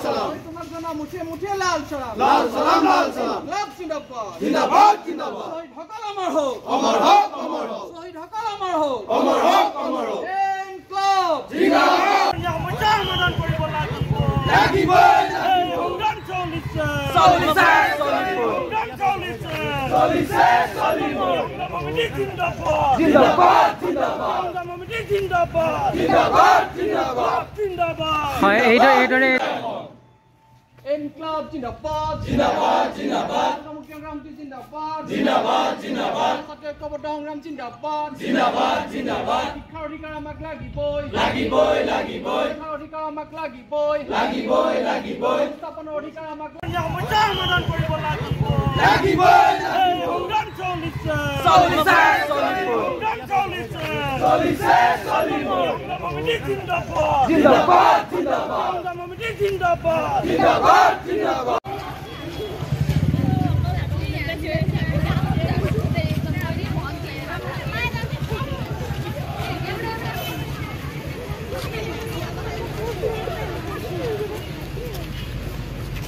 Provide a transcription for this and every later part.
সালাম তোমার জন্য মুঠে মুঠে লাল সালাম লাল সালাম লাল সালাম লাভ জিন্দাবাদ জিন্দাবাদ জিন্দাবাদ শহীদ হকাল আমার হোক অমর হোক অমর হোক শহীদ হকাল আমার হোক অমর হোক অমর হোক ইনকলাব জিন্দাবাদ সমস্যা সমাধান কৰিব লাগিব লাগিব এই সংগ্ৰাম চলিছে চলিছে সংগ্ৰাম চলিছে চলিছে চলিব জিন্দাবাদ জিন্দাবাদ জিন্দাবাদ জিন্দাবাদ জিন্দাবাদ জিন্দাবাদ জিন্দাবাদ হয় এইদৰে ইনকলাব জিন্দাবাদ জিন্দাবাদ জিন্দাবাদ মুখ্য সংগ্ৰামী জিন্দাবাদ জিন্দাবাদ জিন্দাবাদ ছাত্ৰ ঐক্যবদ্ধ সংগ্ৰাম জিন্দাবাদ জিন্দাবাদ জিন্দাবাদ শিক্ষাৰ অধিকাৰ আমাক লাগিবই লাগিবই লাগিবই শিক্ষাৰ অধিকাৰ আমাক লাগিবই লাগিবই লাগিবই স্থাপনৰ অধিকাৰ আমাক সমস্যা সমাধান কৰিব লাগিব লাগিবই এই সংগ্ৰাম চলিছে চলিছে চলিব সংগ্ৰাম চলিছে চলিছে চলিব জিন্দাবাদ জিন্দাবাদ জিন্দাবাদ জিন্দাবাদ জিন্দাবাদ জিন্দাবাদ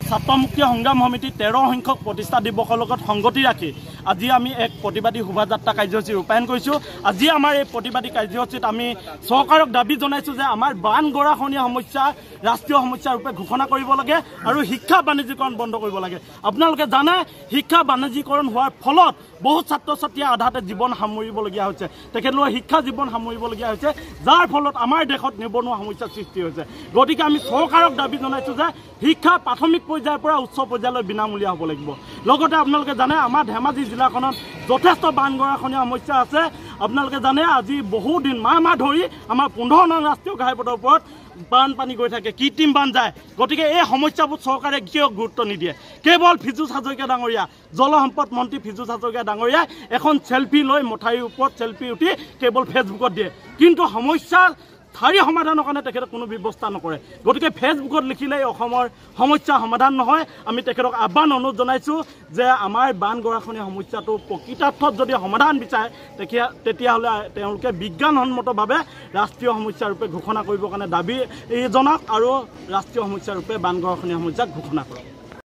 ছাত্ৰ মুক্তি সংগ্ৰাম সমিতি 13 সংখ্যক প্ৰতিষ্ঠা দিৱসৰ লগত সংগতি ৰাখি আজি আমি এক প্ৰতিবাদী শোভাযাত্ৰা কাৰ্যসূচী ৰূপায়ণ কৰিছোঁ। আজি আমাৰ এই প্ৰতিবাদী কাৰ্যসূচীত আমি চৰকাৰক দাবী জনাইছোঁ যে আমাৰ বান গৰাখহনীয়া সমস্যা ৰাষ্ট্ৰীয় সমস্যা ৰূপে ঘোষণা কৰিব লাগে আৰু শিক্ষা বাণিজ্যিকৰণ বন্ধ কৰিব লাগে। আপোনালোকে জানে শিক্ষা বাণিজ্যিকৰণ হোৱাৰ ফলত বহুত ছাত্ৰ ছাত্ৰীয়ে আধাতে জীৱন সামৰিবলগীয়া হৈছে, তেখেতলোকৰ শিক্ষা জীৱন সামৰিবলগীয়া হৈছে, যাৰ ফলত আমাৰ দেশত নিবনুৱা সমস্যাৰ সৃষ্টি হৈছে। গতিকে আমি চৰকাৰক দাবী জনাইছোঁ যে শিক্ষা প্ৰাথমিক পৰ্যায়ৰ পৰা উচ্চ পৰ্যায়লৈ বিনামূলীয়া হ'ব লাগিব। লগতে আপোনালোকে জানে আমাৰ ধেমাজি জিলাখনত যথেষ্ট বান গৰাখহনীয়া সমস্যা আছে। আপোনালোকে জানে আজি বহুদিন মাহ ধৰি আমাৰ 15 নং ৰাষ্ট্ৰীয় ঘাইপথৰ ওপৰত বানপানী গৈ থাকে, কৃত্ৰিম বান যায়। গতিকে এই সমস্যাবোৰ চৰকাৰে কিয় গুৰুত্ব নিদিয়ে? কেৱল ফিজুছ হাজৰিকা ডাঙৰীয়া, জলসম্পদ মন্ত্ৰী ফিজুছ হাজৰিকা ডাঙৰীয়াই এখন চেল্ফি লৈ মথাউৰিৰ ওপৰত চেল্ফি উঠি কেৱল ফেচবুকত দিয়ে, কিন্তু সমস্যা স্থায়ী সমাধানৰ কাৰণে তেখেতে কোনো ব্যৱস্থা নকৰে। গতিকে ফেচবুকত লিখিলে অসমৰ সমস্যা সমাধান নহয়। আমি তেখেতক আহ্বান অনুৰোধ জনাইছোঁ যে আমাৰ বান গৰাখহনীয়া সমস্যাটো প্ৰকৃতাৰ্থত যদি সমাধান বিচাৰে তেতিয়াহ'লে তেওঁলোকে বিজ্ঞানসন্মতভাৱে ৰাষ্ট্ৰীয় সমস্যা ৰূপে ঘোষণা কৰিবৰ কাৰণে দাবী জনাওক আৰু ৰাষ্ট্ৰীয় সমস্যা ৰূপে বান গৰাখহনীয়া সমস্যাক ঘোষণা কৰক।